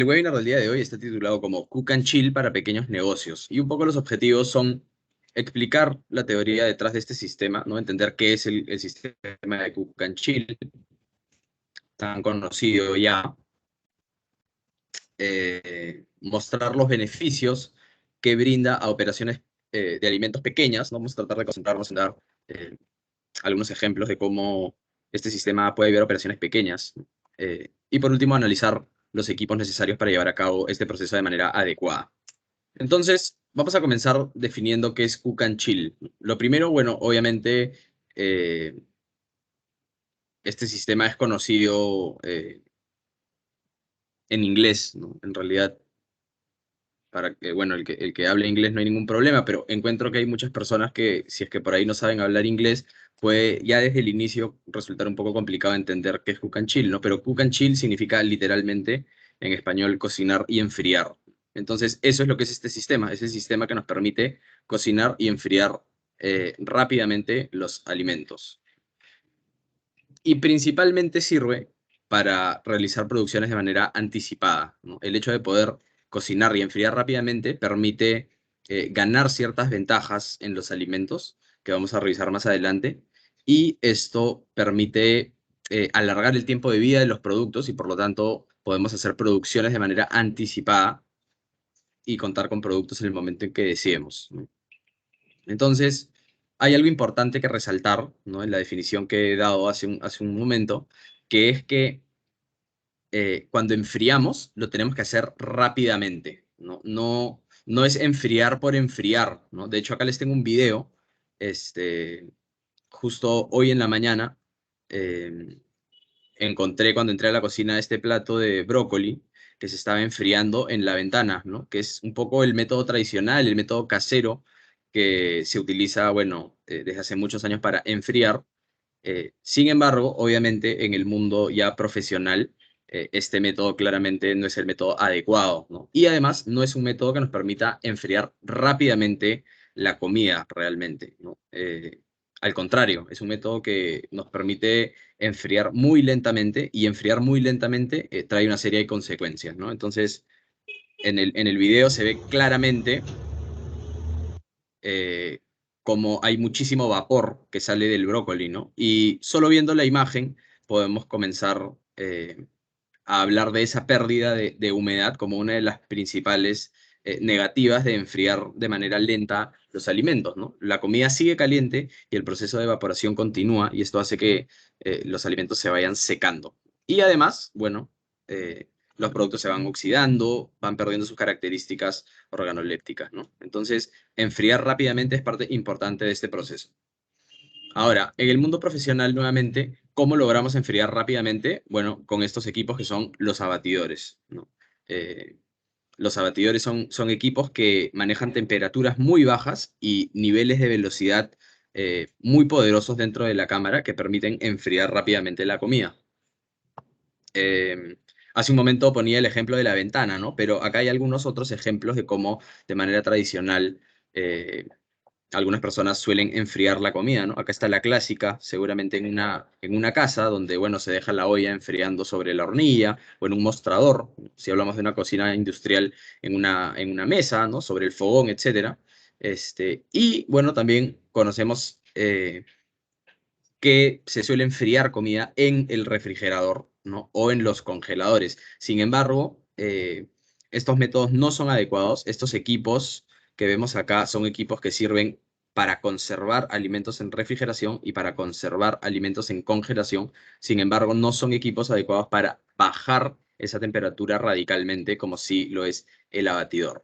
El webinar del día de hoy está titulado como Cook and Chill para pequeños negocios. Y un poco los objetivos son explicar la teoría detrás de este sistema, ¿no? Entender qué es el sistema de Cook and Chill, tan conocido ya, mostrar los beneficios que brinda a operaciones de alimentos pequeñas, ¿no? Vamos a tratar de concentrarnos en dar eh, algunos ejemplos de cómo este sistema puede ayudar a operaciones pequeñas. Y por último, analizar los equipos necesarios para llevar a cabo este proceso de manera adecuada. Entonces, vamos a comenzar definiendo qué es Cook and Chill. Lo primero, bueno, obviamente, eh, este sistema es conocido en inglés, ¿no? En realidad, para que, bueno, el que hable inglés no hay ningún problema, pero encuentro que hay muchas personas que, si es que por ahí no saben hablar inglés, puede ya desde el inicio resultar un poco complicado entender qué es Cook and Chill, ¿no? Pero Cook and Chill significa literalmente, en español, cocinar y enfriar. Entonces, eso es lo que es este sistema. Es el sistema que nos permite cocinar y enfriar rápidamente los alimentos. Y principalmente sirve para realizar producciones de manera anticipada, ¿no? El hecho de poder cocinar y enfriar rápidamente permite ganar ciertas ventajas en los alimentos, que vamos a revisar más adelante, y esto permite alargar el tiempo de vida de los productos y por lo tanto podemos hacer producciones de manera anticipada y contar con productos en el momento en que deseemos, ¿no? Entonces, hay algo importante que resaltar, ¿no? En la definición que he dado hace un momento, que es que cuando enfriamos lo tenemos que hacer rápidamente, ¿no? No es enfriar por enfriar, ¿no? De hecho, acá les tengo un video, este, justo hoy en la mañana, eh, encontré cuando entré a la cocina este plato de brócoli que se estaba enfriando en la ventana, ¿no? Que es un poco el método tradicional, el método casero que se utiliza, bueno, desde hace muchos años para enfriar. Sin embargo, obviamente, en el mundo ya profesional, este método claramente no es el método adecuado, ¿no? Y además no es un método que nos permita enfriar rápidamente la comida realmente, ¿no? Al contrario, es un método que nos permite enfriar muy lentamente y enfriar muy lentamente trae una serie de consecuencias, ¿no? Entonces, en el video se ve claramente eh, como hay muchísimo vapor que sale del brócoli, ¿no? Y solo viendo la imagen podemos comenzar a hablar de esa pérdida de humedad como una de las principales negativas de enfriar de manera lenta los alimentos, ¿no? La comida sigue caliente y el proceso de evaporación continúa y esto hace que los alimentos se vayan secando. Y además, bueno, los productos se van oxidando, van perdiendo sus características organolépticas, ¿no? Entonces, enfriar rápidamente es parte importante de este proceso. Ahora, en el mundo profesional, nuevamente, ¿cómo logramos enfriar rápidamente? Bueno, con estos equipos que son los abatidores, ¿no? Eh, los abatidores son equipos que manejan temperaturas muy bajas y niveles de velocidad muy poderosos dentro de la cámara que permiten enfriar rápidamente la comida. Eh, Hace un momento ponía el ejemplo de la ventana, ¿no? Pero acá hay algunos otros ejemplos de cómo de manera tradicional eh, algunas personas suelen enfriar la comida, ¿no? Acá está la clásica, seguramente en una casa donde, bueno, se deja la olla enfriando sobre la hornilla o en un mostrador, si hablamos de una cocina industrial en una mesa, ¿no? Sobre el fogón, etcétera. Y, bueno, también conocemos que se suele enfriar comida en el refrigerador, ¿no? O en los congeladores. Sin embargo, estos métodos no son adecuados. Estos equipos que vemos acá son equipos que sirven para conservar alimentos en refrigeración y para conservar alimentos en congelación. Sin embargo, no son equipos adecuados para bajar esa temperatura radicalmente como si lo es el abatidor.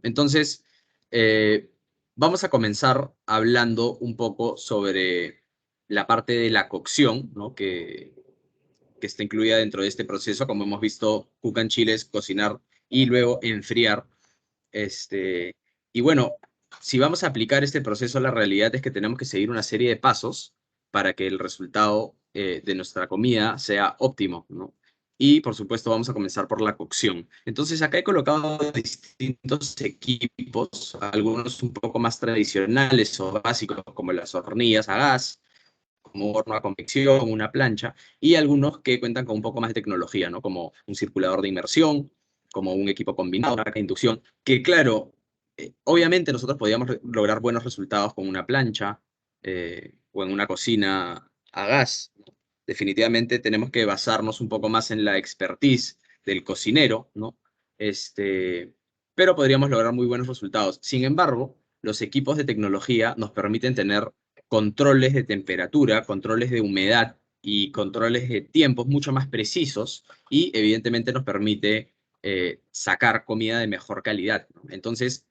Entonces, eh, vamos a comenzar hablando un poco sobre la parte de la cocción, ¿no? Que está incluida dentro de este proceso. Como hemos visto, cook and chill es cocinar y luego enfriar. Este, y bueno, si vamos a aplicar este proceso, la realidad es que tenemos que seguir una serie de pasos para que el resultado de nuestra comida sea óptimo, ¿no? Y por supuesto vamos a comenzar por la cocción. Entonces acá he colocado distintos equipos, algunos un poco más tradicionales o básicos como las hornillas a gas, como horno a convección, una plancha, y algunos que cuentan con un poco más de tecnología, ¿no? Como un circulador de inmersión, como un equipo combinado, una placa de inducción, que claro, obviamente nosotros podíamos lograr buenos resultados con una plancha o en una cocina a gas. Definitivamente tenemos que basarnos un poco más en la expertise del cocinero, ¿no? Pero podríamos lograr muy buenos resultados. Sin embargo, los equipos de tecnología nos permiten tener controles de temperatura, controles de humedad y controles de tiempos mucho más precisos y evidentemente nos permite sacar comida de mejor calidad, ¿no? Entonces,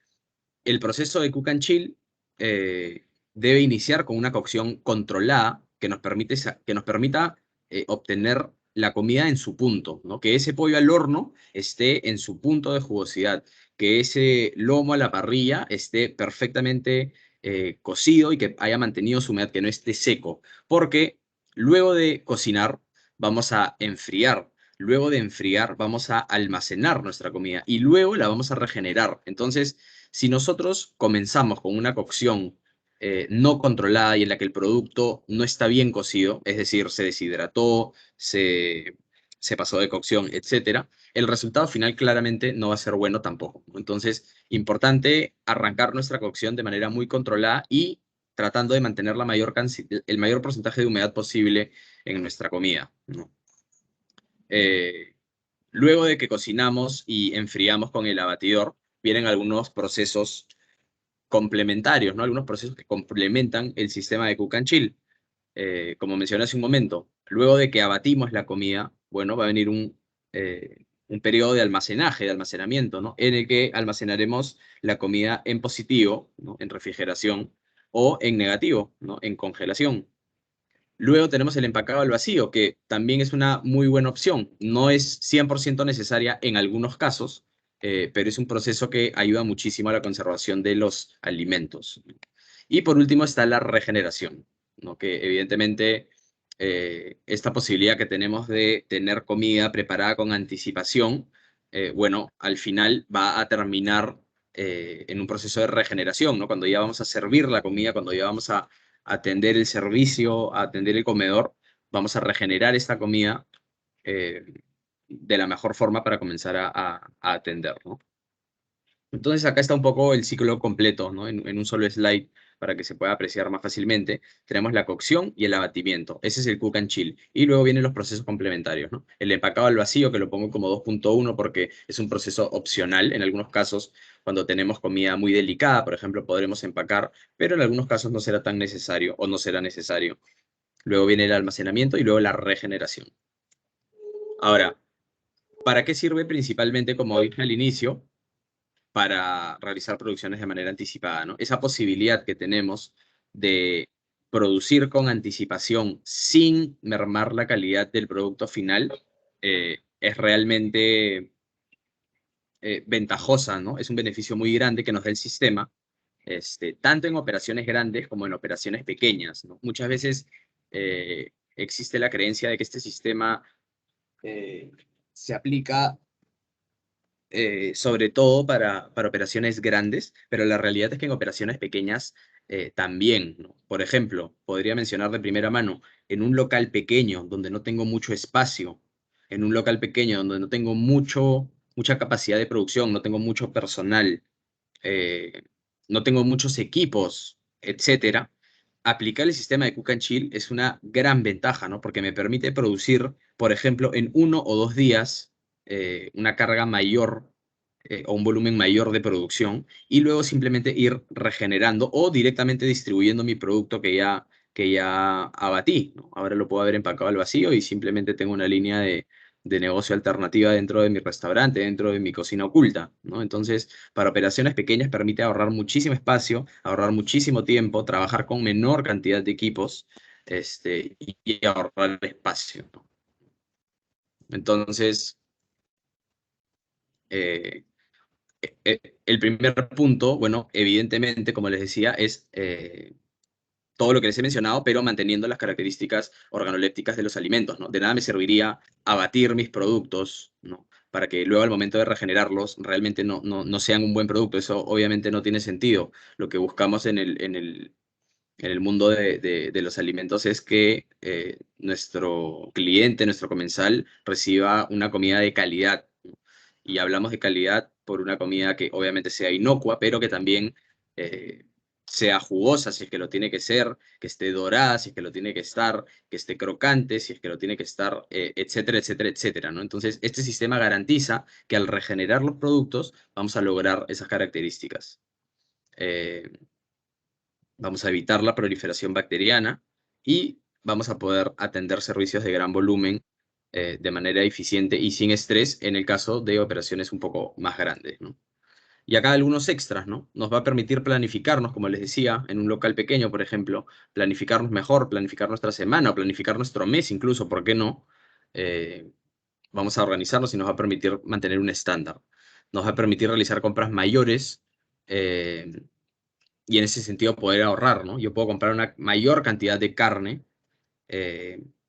el proceso de cook and chill debe iniciar con una cocción controlada que nos permita obtener la comida en su punto, ¿no? Que ese pollo al horno esté en su punto de jugosidad, que ese lomo a la parrilla esté perfectamente cocido y que haya mantenido su humedad, que no esté seco, porque luego de cocinar vamos a enfriar. Luego de enfriar, vamos a almacenar nuestra comida y luego la vamos a regenerar. Entonces, si nosotros comenzamos con una cocción no controlada y en la que el producto no está bien cocido, es decir, se deshidrató, se pasó de cocción, etcétera, el resultado final claramente no va a ser bueno tampoco, ¿no? Entonces, importante arrancar nuestra cocción de manera muy controlada y tratando de mantener el mayor porcentaje de humedad posible en nuestra comida, ¿no? Eh, Luego de que cocinamos y enfriamos con el abatidor, vienen algunos procesos complementarios, ¿no? Algunos procesos que complementan el sistema de cook and chill. Como mencioné hace un momento, luego de que abatimos la comida, bueno, va a venir un periodo de almacenaje, de almacenamiento, ¿no? En el que almacenaremos la comida en positivo, ¿no? En refrigeración, o en negativo, ¿no? En congelación. Luego tenemos el empacado al vacío, que también es una muy buena opción. No es 100% necesaria en algunos casos, pero es un proceso que ayuda muchísimo a la conservación de los alimentos. Y por último está la regeneración, ¿no? Que evidentemente esta posibilidad que tenemos de tener comida preparada con anticipación, bueno, al final va a terminar en un proceso de regeneración, ¿no? Cuando ya vamos a servir la comida, cuando ya vamos a atender el servicio, a atender el comedor, vamos a regenerar esta comida eh, de la mejor forma para comenzar a atender, ¿no? Entonces acá está un poco el ciclo completo, ¿no? En un solo slide para que se pueda apreciar más fácilmente. Tenemos la cocción y el abatimiento. Ese es el cook and chill. Y luego vienen los procesos complementarios, ¿no? El empacado al vacío, que lo pongo como 2.1 porque es un proceso opcional. En algunos casos, cuando tenemos comida muy delicada, por ejemplo, podremos empacar, pero en algunos casos no será tan necesario o no será necesario. Luego viene el almacenamiento y luego la regeneración. Ahora, ¿para qué sirve principalmente, como dije al inicio? Para realizar producciones de manera anticipada, ¿no? Esa posibilidad que tenemos de producir con anticipación sin mermar la calidad del producto final es realmente ventajosa, ¿no? Es un beneficio muy grande que nos da el sistema, tanto en operaciones grandes como en operaciones pequeñas, ¿no? Muchas veces existe la creencia de que este sistema eh, se aplica sobre todo para operaciones grandes, pero la realidad es que en operaciones pequeñas también, ¿no? Por ejemplo, podría mencionar de primera mano, en un local pequeño donde no tengo mucho espacio, en un local pequeño donde no tengo mucha capacidad de producción, no tengo mucho personal, eh, no tengo muchos equipos, etcétera, aplicar el sistema de Cook and Chill es una gran ventaja, ¿no? Porque me permite producir, por ejemplo, en 1 o 2 días una carga mayor o un volumen mayor de producción y luego simplemente ir regenerando o directamente distribuyendo mi producto que ya abatí, ¿no? Ahora lo puedo haber empacado al vacío y simplemente tengo una línea de negocio alternativa dentro de mi restaurante, dentro de mi cocina oculta, ¿no? Entonces, para operaciones pequeñas permite ahorrar muchísimo espacio, ahorrar muchísimo tiempo, trabajar con menor cantidad de equipos, y ahorrar espacio, ¿no? Entonces, eh, el primer punto, bueno, evidentemente, como les decía, es todo lo que les he mencionado, pero manteniendo las características organolépticas de los alimentos, ¿no? De nada me serviría abatir mis productos, ¿no? Para que luego al momento de regenerarlos realmente no sean un buen producto. Eso obviamente no tiene sentido. Lo que buscamos en el mundo de los alimentos es que nuestro cliente, nuestro comensal, reciba una comida de calidad, ¿no? Y hablamos de calidad por una comida que obviamente sea inocua, pero que también eh, sea jugosa, si es que lo tiene que ser, que esté dorada, si es que lo tiene que estar, que esté crocante, si es que lo tiene que estar, etcétera, etcétera, etcétera, ¿no? Entonces, este sistema garantiza que al regenerar los productos vamos a lograr esas características. Eh, Vamos a evitar la proliferación bacteriana y vamos a poder atender servicios de gran volumen de manera eficiente y sin estrés en el caso de operaciones un poco más grandes, ¿no? Y acá algunos extras, ¿no? Nos va a permitir planificarnos, como les decía, en un local pequeño, por ejemplo, planificarnos mejor, planificar nuestra semana o planificar nuestro mes incluso, ¿por qué no? Eh, Vamos a organizarnos y nos va a permitir mantener un estándar. Nos va a permitir realizar compras mayores eh, y en ese sentido poder ahorrar, ¿no? Yo puedo comprar una mayor cantidad de carne,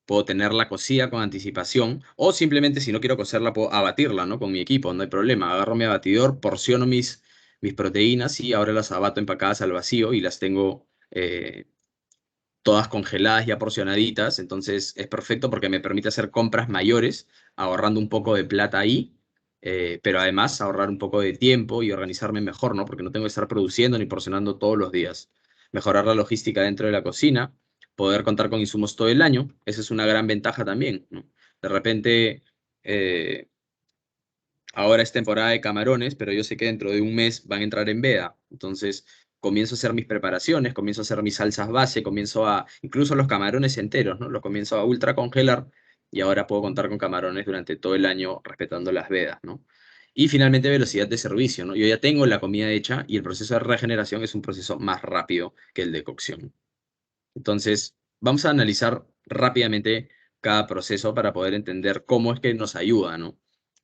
puedo tenerla cocida con anticipación, o simplemente si no quiero cocerla, puedo abatirla, ¿no? Con mi equipo, no hay problema. Agarro mi abatidor, porciono mis proteínas y ahora las abato empacadas al vacío y las tengo todas congeladas ya porcionaditas, entonces es perfecto porque me permite hacer compras mayores, ahorrando un poco de plata ahí, pero además ahorrar un poco de tiempo y organizarme mejor, ¿no? Porque no tengo que estar produciendo ni porcionando todos los días. Mejorar la logística dentro de la cocina, poder contar con insumos todo el año, esa es una gran ventaja también, ¿no? De repente, eh, ahora es temporada de camarones, pero yo sé que dentro de un mes van a entrar en veda. Entonces, comienzo a hacer mis preparaciones, comienzo a hacer mis salsas base, incluso los camarones enteros, ¿no? Los comienzo a ultra congelar y ahora puedo contar con camarones durante todo el año respetando las vedas, ¿no? Y finalmente, velocidad de servicio, ¿no? Yo ya tengo la comida hecha y el proceso de regeneración es un proceso más rápido que el de cocción. Entonces, vamos a analizar rápidamente cada proceso para poder entender cómo es que nos ayuda, ¿no?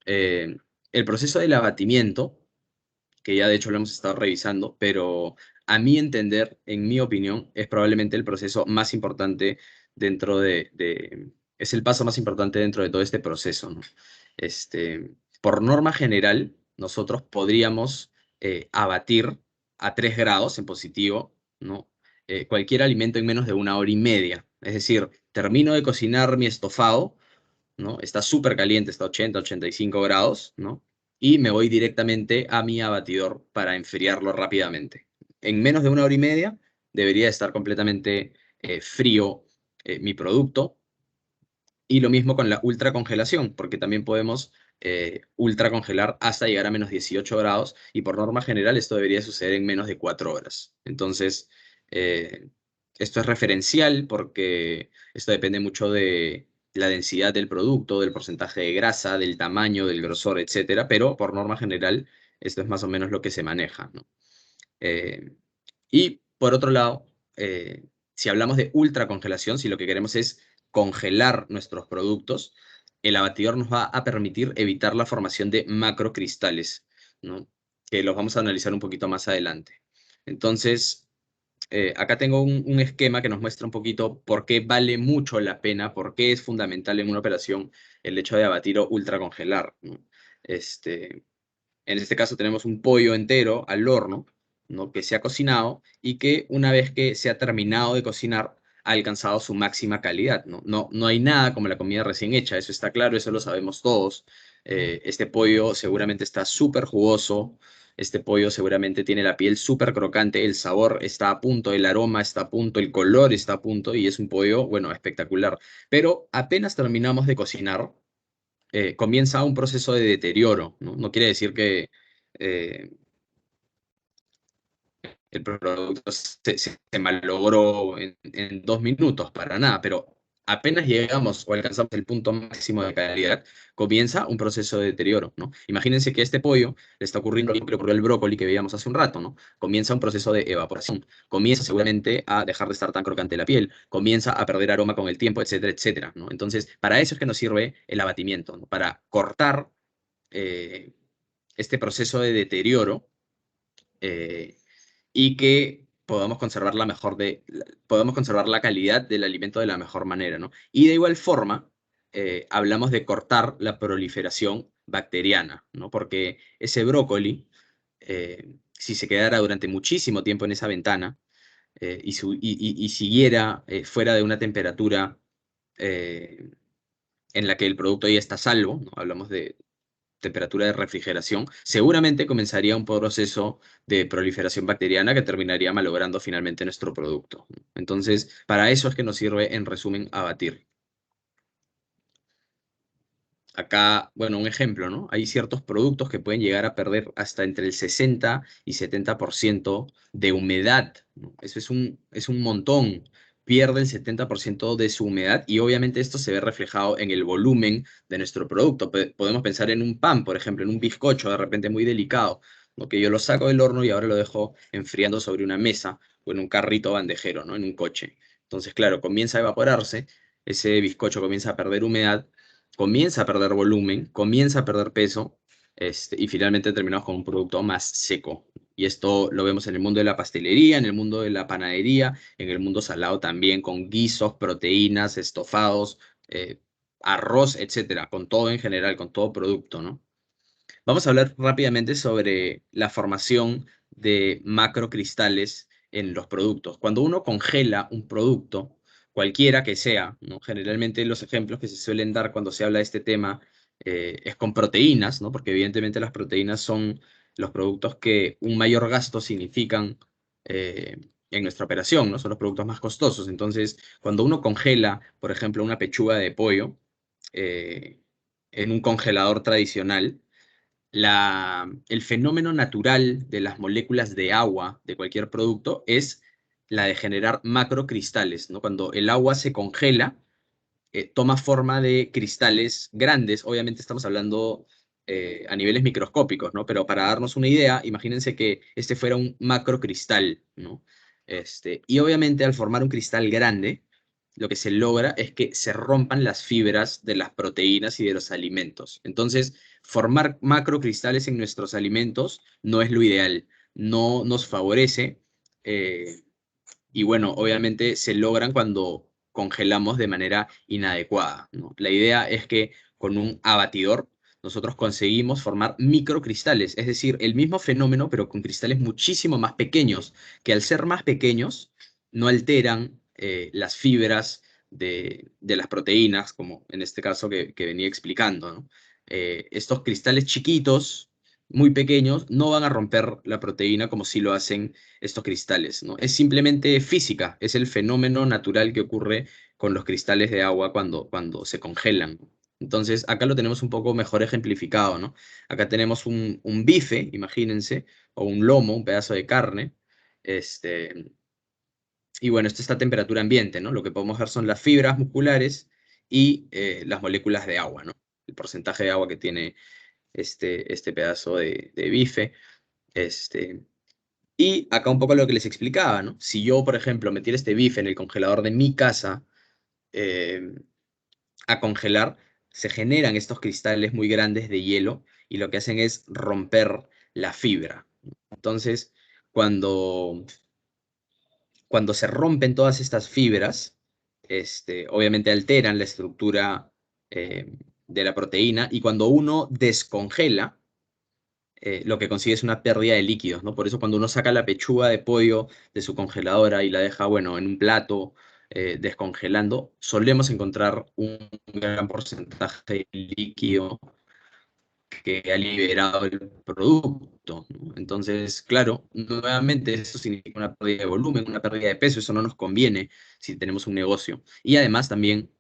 Eh, el proceso del abatimiento, que ya de hecho lo hemos estado revisando, pero a mi entender, en mi opinión, es probablemente el proceso más importante dentro es el paso más importante dentro de todo este proceso, ¿no? Por norma general, nosotros podríamos abatir a 3 grados en positivo, ¿no? Cualquier alimento en menos de 1 hora y media. Es decir, termino de cocinar mi estofado, ¿no? Está súper caliente, está a 80, 85 grados, ¿no? Y me voy directamente a mi abatidor para enfriarlo rápidamente. En menos de 1 hora y media debería estar completamente frío mi producto. Y lo mismo con la ultracongelación, porque también podemos ultracongelar hasta llegar a menos 18 grados y por norma general esto debería suceder en menos de 4 horas. Entonces, eh, esto es referencial porque esto depende mucho de la densidad del producto, del porcentaje de grasa, del tamaño, del grosor, etcétera, pero por norma general esto es más o menos lo que se maneja, ¿no? Eh, y por otro lado, si hablamos de ultracongelación, si lo que queremos es congelar nuestros productos, el abatidor nos va a permitir evitar la formación de macrocristales, ¿no? Que los vamos a analizar un poquito más adelante. Entonces, acá tengo un esquema que nos muestra un poquito por qué vale mucho la pena, por qué es fundamental en una operación el hecho de abatir o ultracongelar, ¿no? Este, en este caso tenemos un pollo entero al horno, ¿no? Que se ha cocinado y que una vez que se ha terminado de cocinar ha alcanzado su máxima calidad, ¿no? No hay nada como la comida recién hecha, eso está claro, eso lo sabemos todos. Este pollo seguramente está súper jugoso, este pollo seguramente tiene la piel súper crocante, el sabor está a punto, el aroma está a punto, el color está a punto y es un pollo, bueno, espectacular. Pero apenas terminamos de cocinar, comienza un proceso de deterioro, ¿no? No quiere decir que eh, el producto se malogró en 2 minutos, para nada, pero apenas llegamos o alcanzamos el punto máximo de calidad, comienza un proceso de deterioro, ¿no? Imagínense que a este pollo le está ocurriendo lo que le ocurrió al brócoli que veíamos hace un rato, ¿no? Comienza un proceso de evaporación, comienza seguramente a dejar de estar tan crocante la piel, comienza a perder aroma con el tiempo, etcétera, etcétera, ¿no? Entonces, para eso es que nos sirve el abatimiento, ¿no? Para cortar eh, este proceso de deterioro eh, y que podamos conservar la calidad del alimento de la mejor manera, ¿no? Y de igual forma, hablamos de cortar la proliferación bacteriana, ¿no? Porque ese brócoli, si se quedara durante muchísimo tiempo en esa ventana, y siguiera fuera de una temperatura eh, en la que el producto ya está a salvo, ¿no? Hablamos de temperatura de refrigeración, seguramente comenzaría un proceso de proliferación bacteriana que terminaría malogrando finalmente nuestro producto. Entonces, para eso es que nos sirve, en resumen, abatir. Acá, bueno, un ejemplo, ¿no? Hay ciertos productos que pueden llegar a perder hasta entre el 60 y 70% de humedad, ¿no? Eso es un montón. Pierde el 70% de su humedad y obviamente esto se ve reflejado en el volumen de nuestro producto. Podemos pensar en un pan, por ejemplo, en un bizcocho de repente muy delicado, ¿no? Que yo lo saco del horno y ahora lo dejo enfriando sobre una mesa o en un carrito bandejero, ¿no? En un coche. Entonces, claro, comienza a evaporarse, ese bizcocho comienza a perder humedad, comienza a perder volumen, comienza a perder peso, y finalmente terminamos con un producto más seco. Y esto lo vemos en el mundo de la pastelería, en el mundo de la panadería, en el mundo salado también, con guisos, proteínas, estofados, arroz, etcétera, con todo en general, con todo producto, ¿no? Vamos a hablar rápidamente sobre la formación de macrocristales en los productos. Cuando uno congela un producto, cualquiera que sea, ¿no? Generalmente los ejemplos que se suelen dar cuando se habla de este tema es con proteínas, ¿no? Porque evidentemente las proteínas son los productos que un mayor gasto significan eh, en nuestra operación, ¿no? Son los productos más costosos. Entonces, cuando uno congela, por ejemplo, una pechuga de pollo eh, en un congelador tradicional, el fenómeno natural de las moléculas de agua de cualquier producto es la de generar macrocristales, ¿no? Cuando el agua se congela, toma forma de cristales grandes. Obviamente estamos hablando a niveles microscópicos, ¿no? Pero para darnos una idea, imagínense que este fuera un macrocristal, ¿no? Y obviamente al formar un cristal grande, lo que se logra es que se rompan las fibras de las proteínas y de los alimentos. Entonces, formar macrocristales en nuestros alimentos no es lo ideal, no nos favorece. Y bueno, obviamente se logran cuando congelamos de manera inadecuada, ¿no? La idea es que con un abatidor nosotros conseguimos formar microcristales, es decir, el mismo fenómeno, pero con cristales muchísimo más pequeños, que al ser más pequeños no alteran las fibras de las proteínas, como en este caso que venía explicando, ¿no? Estos cristales chiquitos, muy pequeños, no van a romper la proteína como si lo hacen estos cristales, ¿no? Es simplemente física, es el fenómeno natural que ocurre con los cristales de agua cuando se congelan. Entonces, acá lo tenemos un poco mejor ejemplificado, ¿no? Acá tenemos un bife, imagínense, o un lomo, un pedazo de carne, este, y bueno, esto está a temperatura ambiente, ¿no? Lo que podemos ver son las fibras musculares y las moléculas de agua, ¿no? El porcentaje de agua que tiene este pedazo de bife, este, y acá un poco lo que les explicaba, ¿no? Si yo, por ejemplo, metiera este bife en el congelador de mi casa eh, a congelar, se generan estos cristales muy grandes de hielo y lo que hacen es romper la fibra. Entonces, cuando, cuando se rompen todas estas fibras, obviamente alteran la estructura de la proteína y cuando uno descongela, lo que consigue es una pérdida de líquidos, ¿no? Por eso cuando uno saca la pechuga de pollo de su congeladora y la deja, bueno, en un plato descongelando, solemos encontrar un gran porcentaje de líquido que ha liberado el producto, ¿no? Entonces, claro, nuevamente eso significa una pérdida de volumen, una pérdida de peso, eso no nos conviene si tenemos un negocio. Y además también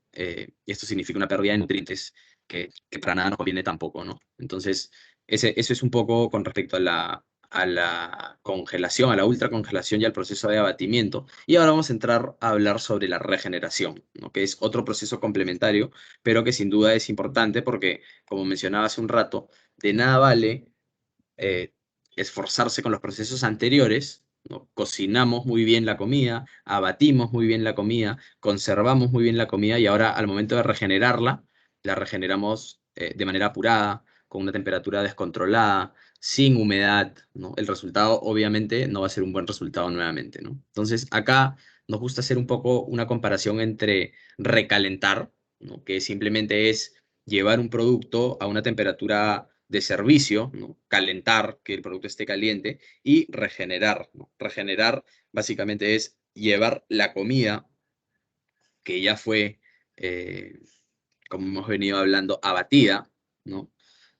esto significa una pérdida de nutrientes que para nada nos conviene tampoco, ¿no? Entonces, eso es un poco con respecto a la congelación, a la ultracongelación y al proceso de abatimiento. Y ahora vamos a entrar a hablar sobre la regeneración, ¿no? Que es otro proceso complementario, pero que sin duda es importante porque, como mencionaba hace un rato, de nada vale eh, esforzarse con los procesos anteriores, ¿no? Cocinamos muy bien la comida, abatimos muy bien la comida, conservamos muy bien la comida y ahora al momento de regenerarla, la regeneramos de manera apurada, con una temperatura descontrolada, sin humedad, ¿no? El resultado obviamente no va a ser un buen resultado nuevamente, ¿no? Entonces acá nos gusta hacer un poco una comparación entre recalentar, ¿no? Que simplemente es llevar un producto a una temperatura de servicio, ¿no? Calentar, que el producto esté caliente, y regenerar, ¿no? Regenerar básicamente es llevar la comida que ya fue, eh, como hemos venido hablando, abatida, ¿no?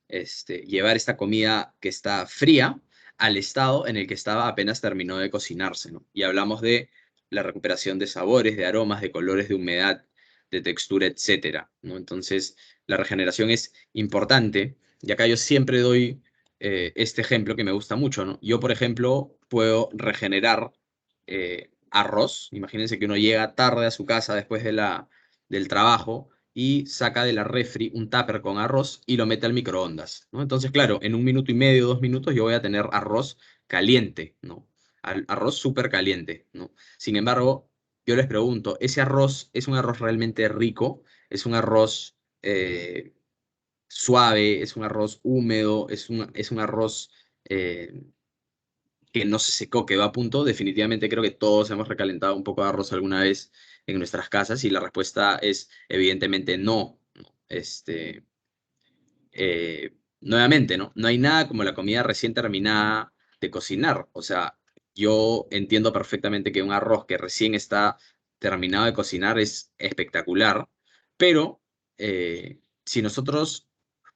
Llevar esta comida que está fría al estado en el que estaba apenas terminó de cocinarse, ¿no? Y hablamos de la recuperación de sabores, de aromas, de colores, de humedad, de textura, etcétera, ¿no? Entonces, la regeneración es importante, y acá yo siempre doy este ejemplo que me gusta mucho, ¿no? Yo, por ejemplo, puedo regenerar arroz. Imagínense que uno llega tarde a su casa después del trabajo y saca de la refri un tupper con arroz y lo mete al microondas, ¿no? Entonces, claro, en 1 minuto y medio, 2 minutos, yo voy a tener arroz caliente, ¿no? Arroz súper caliente, ¿no? Sin embargo, yo les pregunto, ¿ese arroz es un arroz realmente rico? ¿Es un arroz suave? ¿Es un arroz húmedo? ¿Es un arroz que no se secó, quedó a punto? Definitivamente creo que todos hemos recalentado un poco de arroz alguna vez en nuestras casas y la respuesta es evidentemente no, ¿no? Nuevamente, ¿no? No hay nada como la comida recién terminada de cocinar. O sea, yo entiendo perfectamente que un arroz que recién está terminado de cocinar es espectacular, pero si nosotros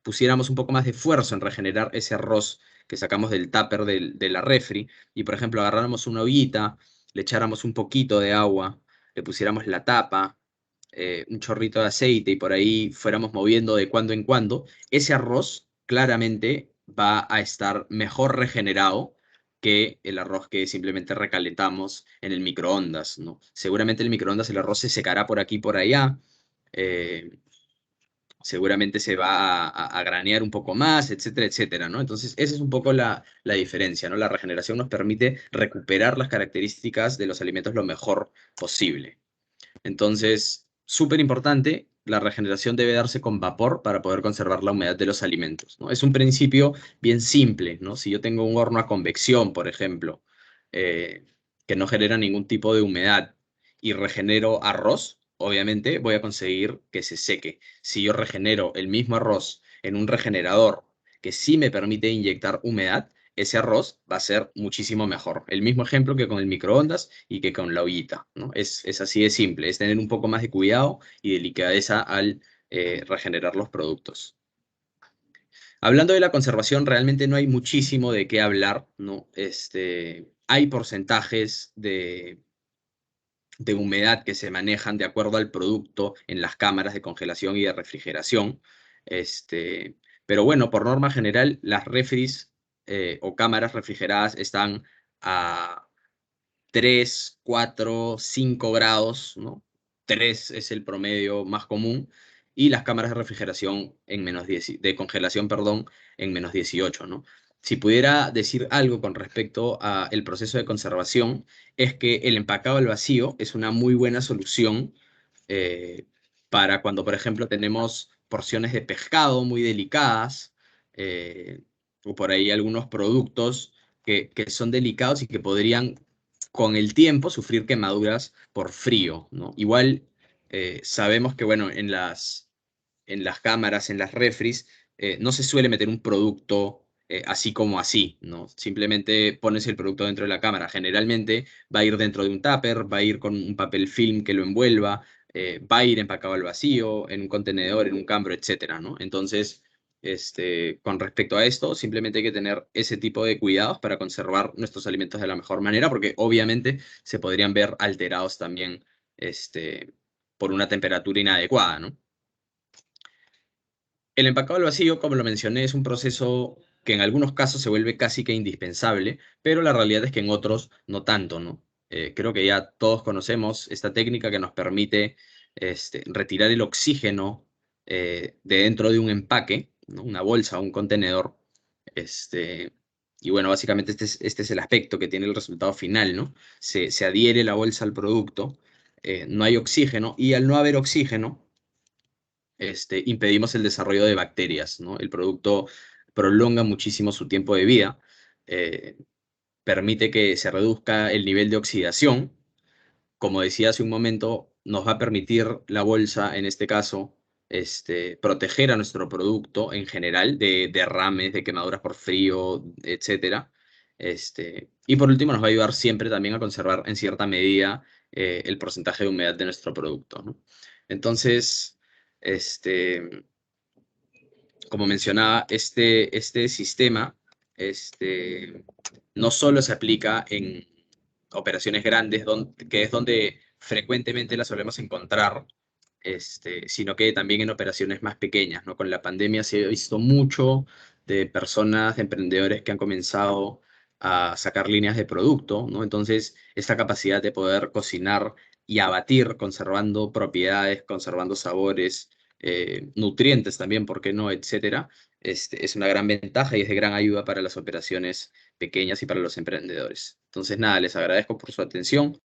pusiéramos un poco más de esfuerzo en regenerar ese arroz que sacamos del tupper de la refri y, por ejemplo, agarráramos una ollita, le echáramos un poquito de agua, le pusiéramos la tapa, un chorrito de aceite y por ahí fuéramos moviendo de cuando en cuando, ese arroz claramente va a estar mejor regenerado que el arroz que simplemente recalentamos en el microondas, ¿no? Seguramente en el microondas el arroz se secará por aquí y por allá, eh, seguramente se va a granear un poco más, etcétera, etcétera, ¿no? Entonces, esa es un poco la diferencia, ¿no? La regeneración nos permite recuperar las características de los alimentos lo mejor posible. Entonces, súper importante, la regeneración debe darse con vapor para poder conservar la humedad de los alimentos, ¿no? Es un principio bien simple, ¿no? Si yo tengo un horno a convección, por ejemplo, eh, que no genera ningún tipo de humedad y regenero arroz, obviamente voy a conseguir que se seque. Si yo regenero el mismo arroz en un regenerador que sí me permite inyectar humedad, ese arroz va a ser muchísimo mejor. El mismo ejemplo que con el microondas y que con la ollita, ¿no? Es así de simple, es tener un poco más de cuidado y delicadeza al regenerar los productos. Hablando de la conservación, realmente no hay muchísimo de qué hablar, ¿no? Hay porcentajes de humedad que se manejan de acuerdo al producto en las cámaras de congelación y de refrigeración. Pero bueno, por norma general, las refris o cámaras refrigeradas están a 3, 4, 5 grados, ¿no? 3 es el promedio más común, y las cámaras de refrigeración en menos 10, de congelación, perdón, en menos 18, ¿no? Si pudiera decir algo con respecto al proceso de conservación, es que el empacado al vacío es una muy buena solución eh, para cuando, por ejemplo, tenemos porciones de pescado muy delicadas, eh, o por ahí algunos productos que son delicados y que podrían con el tiempo sufrir quemaduras por frío, ¿no? Igual sabemos que, bueno, en las cámaras, en las refris, no se suele meter un producto así como así, ¿no? Simplemente pones el producto dentro de la cámara. Generalmente va a ir dentro de un tupper, va a ir con un papel film que lo envuelva, va a ir empacado al vacío, en un contenedor, en un cambro, etcétera, ¿no? Entonces, con respecto a esto, simplemente hay que tener ese tipo de cuidados para conservar nuestros alimentos de la mejor manera, porque obviamente se podrían ver alterados también, por una temperatura inadecuada, ¿no? El empacado al vacío, como lo mencioné, es un proceso que en algunos casos se vuelve casi que indispensable, pero la realidad es que en otros no tanto, ¿no? Creo que ya todos conocemos esta técnica que nos permite retirar el oxígeno de dentro de un empaque, ¿no? Una bolsa o un contenedor. Este, y bueno, básicamente este es el aspecto que tiene el resultado final, ¿no? Se adhiere la bolsa al producto, no hay oxígeno, y al no haber oxígeno, impedimos el desarrollo de bacterias, ¿no? El producto prolonga muchísimo su tiempo de vida, eh, permite que se reduzca el nivel de oxidación. Como decía hace un momento, nos va a permitir la bolsa, en este caso, proteger a nuestro producto en general de derrames, de quemaduras por frío, etcétera. Y por último, nos va a ayudar siempre también a conservar en cierta medida el porcentaje de humedad de nuestro producto, ¿no? Entonces, este, como mencionaba, este sistema no solo se aplica en operaciones grandes, que es donde frecuentemente la solemos encontrar, sino que también en operaciones más pequeñas, ¿no? Con la pandemia se ha visto mucho de personas, de emprendedores que han comenzado a sacar líneas de producto, ¿no? Entonces, esta capacidad de poder cocinar y abatir, conservando propiedades, conservando sabores, nutrientes también, ¿por qué no?, etcétera, es una gran ventaja y es de gran ayuda para las operaciones pequeñas y para los emprendedores. Entonces, nada, les agradezco por su atención.